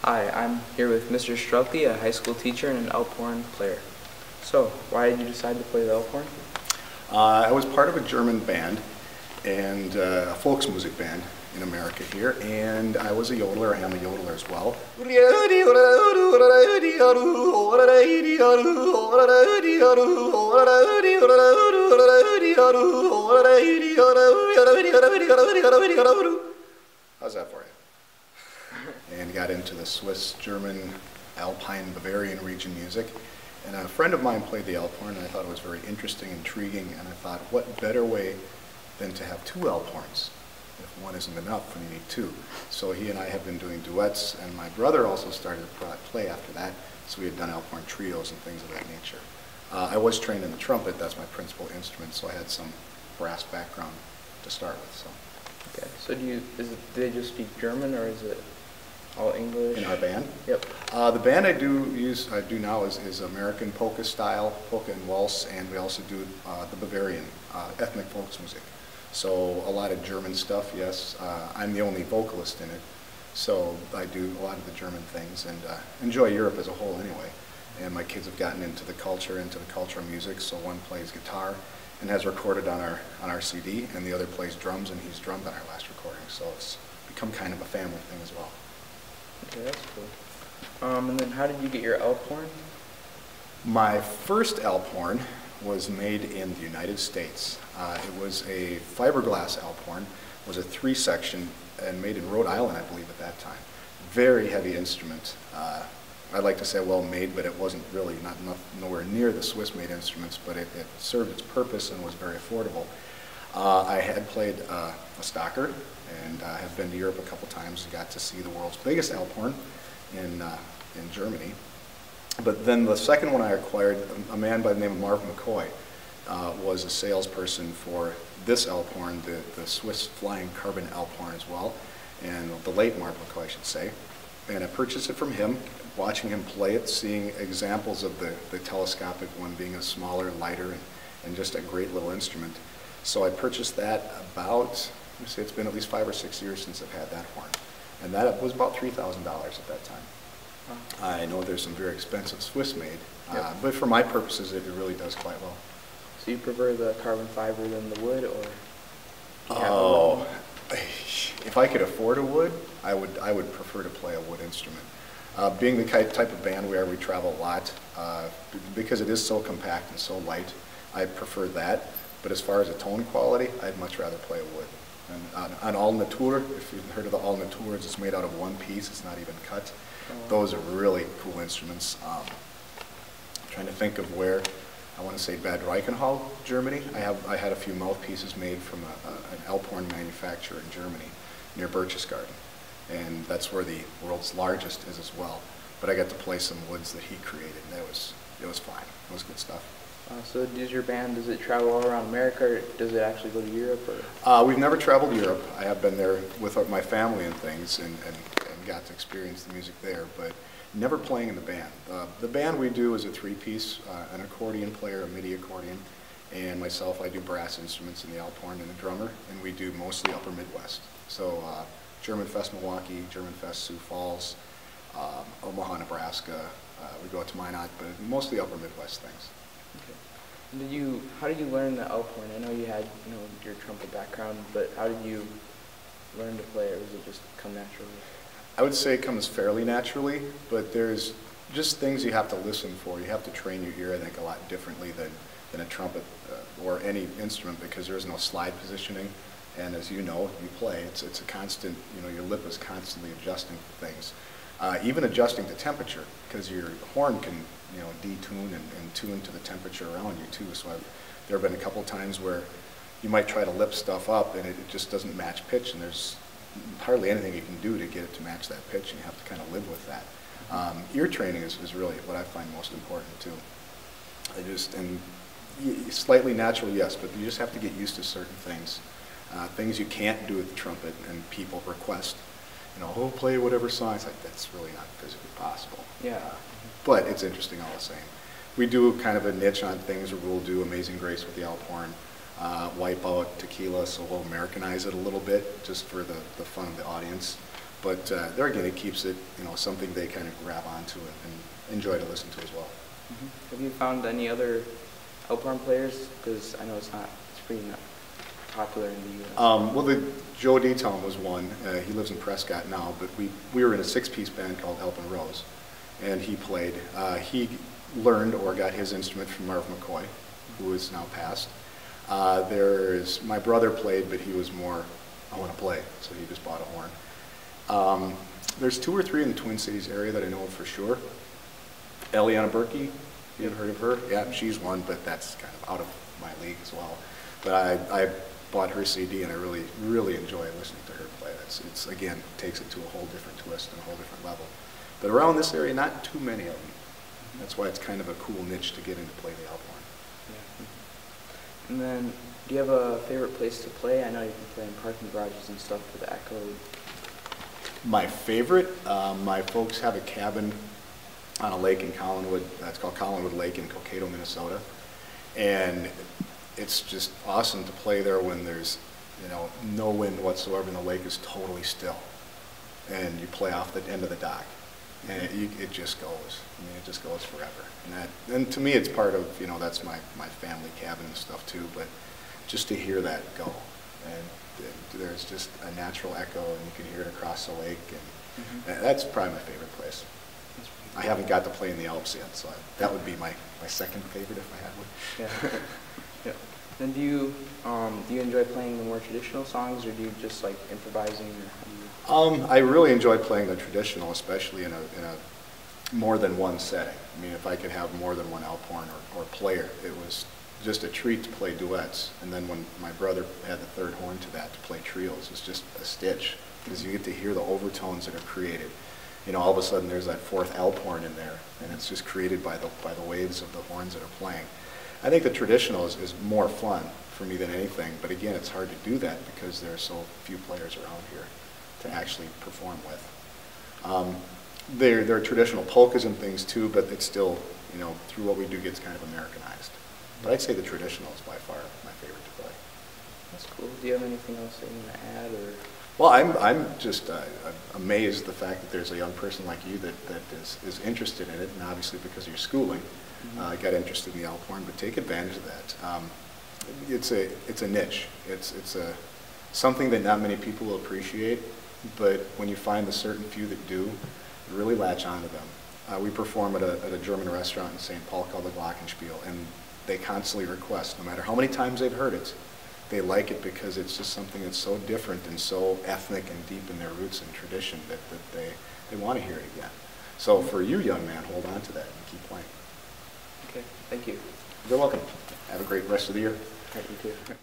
Hi, I'm here with Mr. Strehlke, a high school teacher and an Alphorn player. So, why did you decide to play the Alphorn? I was part of a German band and a folksmusic band in America here, and I was a yodeler. I am a yodeler as well. How's that for you? And got into the Swiss, German, Alpine, Bavarian region music. And a friend of mine played the Alphorn, and I thought it was very interesting, intriguing, and I thought, what better way than to have two Alphorns? If one isn't enough, when you need two. So he and I have been doing duets, and my brother also started to play after that, so we had done Alphorn trios and things of that nature. I was trained in the trumpet, that's my principal instrument, so I had some brass background to start with. So. Okay, so do they just speak German, or is it all English? In our band? Yep. The band I do now is American polka style, polka and waltz, and we also do the Bavarian ethnic folksmusic. So a lot of German stuff, yes. I'm the only vocalist in it, so I do a lot of the German things, and enjoy Europe as a whole anyway. And my kids have gotten into the culture of music, so one plays guitar and has recorded on our CD, and the other plays drums, and he's drummed on our last recording. So it's become kind of a family thing as well. Okay, that's cool. And then how did you get your Alphorn? My first Alphorn was made in the United States. It was a fiberglass Alphorn. It was a 3-section and made in Rhode Island, I believe, at that time. Very heavy instrument. I'd like to say well made, but it wasn't really, nowhere near the Swiss-made instruments, but it served its purpose and was very affordable. I had played a Stocker, and have been to Europe a couple times and got to see the world's biggest Alphorn in Germany. But then the second one I acquired, a man by the name of Marvin McCoy was a salesperson for this Alphorn, the Swiss Flying Carbon Alphorn as well, and the late Marvin McCoy, I should say. And I purchased it from him, watching him play it, seeing examples of the telescopic one being a smaller, lighter, and just a great little instrument. So I purchased that about, let me say, it's been at least 5 or 6 years since I've had that horn. And that was about $3,000 at that time. Wow. I know there's some very expensive Swiss-made, yep. But for my purposes, it really does quite well. So you prefer the carbon fiber than the wood, or? Oh, if I could afford a wood, I would prefer to play a wood instrument. Being the type of band we travel a lot, because it is so compact and so light, I prefer that. But as far as a tone quality, I'd much rather play a wood. And on All Natur, if you've heard of the All Naturs, it's made out of one piece, it's not even cut. Those are really cool instruments. I'm trying to think of where, I want to say Bad Reichenhall, Germany. I had a few mouthpieces made from an Alphorn manufacturer in Germany near Berchtesgaden. And that's where the world's largest is as well. But I got to play some woods that he created, and it was fine. It was good stuff. So does your band, does it travel all around America, or does it actually go to Europe? Or? We've never traveled to Europe. I have been there with my family and things, and got to experience the music there, but never playing in the band. The band we do is a 3-piece, an accordion player, a MIDI accordion, and myself, I do brass instruments in the Alphorn and a drummer, and we do mostly Upper Midwest. So German Fest Milwaukee, German Fest Sioux Falls, Omaha, Nebraska. We go out to Minot, but mostly Upper Midwest things. Okay. And how did you learn the Alphorn? I know you had your trumpet background, but how did you learn to play it, or was it just come naturally? I would say it comes fairly naturally, but there's just things you have to listen for. You have to train your ear, I think, a lot differently than a trumpet or any instrument, because there is no slide positioning. And as you know, you play, it's a constant, your lip is constantly adjusting things. Even adjusting the temperature, because your horn can, detune and tune to the temperature around you too. So there have been a couple times where you might try to lip stuff up and it just doesn't match pitch, and there's hardly anything you can do to get it to match that pitch, and you have to kind of live with that. Ear training is really what I find most important too. Slightly natural, yes, but you just have to get used to certain things. Things you can't do with the trumpet, and people request, oh, play whatever song. It's like, that's really not physically possible. Yeah. But it's interesting all the same. We do kind of a niche on things where we'll do Amazing Grace with the Alphorn, Wipeout, Tequila, so we'll Americanize it a little bit just for the fun of the audience. But there again, it keeps it, something they kind of grab onto and enjoy to listen to as well. Have you found any other Alphorn players? Because I know it's pretty not popular in the U.S. Well, Joe D-Town was one. He lives in Prescott now, but we were in a 6-piece band called Alphorn Rose, and he played. He learned or got his instrument from Marv McCoy, who is now passed. My brother played, but he was more, I want to play, so he just bought a horn. There's 2 or 3 in the Twin Cities area that I know of for sure. Eliana Berkey, you ever heard of her? Yeah, she's one, but that's kind of out of my league as well. But I bought her CD, and I really, really enjoy listening to her play. It's again, takes it to a whole different twist and a whole different level. But around this area, not too many of them. That's why it's kind of a cool niche to get into play the Alphorn. Yeah. And then, do you have a favorite place to play? I know you can play in parking garages and stuff for the echo. My favorite, my folks have a cabin on a lake in Collinwood. That's called Collinwood Lake in Cokato, Minnesota. And it's just awesome to play there when there's, no wind whatsoever and the lake is totally still. And you play off the end of the dock. And it just goes. I mean, it just goes forever. And to me, it's part of, that's my family cabin and stuff too, but just to hear that go. And there's just a natural echo, and you can hear it across the lake, and that's probably my favorite place. I haven't got to play in the Alps yet, so that would be my second favorite if I had one. Yeah. Yeah. And do you enjoy playing the more traditional songs, or do you just like improvising? Or how do you... I really enjoy playing the traditional, especially in a more than one setting. I mean, if I could have more than one Alphorn or player, it was just a treat to play duets. And then when my brother had the third horn to that, to play trios, it's just a stitch, because you get to hear the overtones that are created. All of a sudden there's that fourth Alphorn in there, and it's just created by the waves of the horns that are playing. I think the traditional is more fun for me than anything, but again, it's hard to do that because there are so few players around here to actually perform with. There are traditional polkas and things too, but it's still, through what we do, gets kind of Americanized. But I'd say the traditional is by far my favorite to play. That's cool. Do you have anything else that you want to add, or? Well, I'm just amazed the fact that there's a young person like you that is interested in it, and obviously because of your schooling, got interested in the Alphorn, but take advantage of that. It's a niche. It's something that not many people will appreciate, but when you find the certain few that do, really latch onto them. We perform at a German restaurant in St. Paul called the Glockenspiel, and they constantly request, no matter how many times they've heard it, they like it because it's just something that's so different and so ethnic and deep in their roots and tradition that they want to hear it again. So for you, young man, hold on to that and keep playing. Okay, thank you. You're welcome. Have a great rest of the year. All right, you too.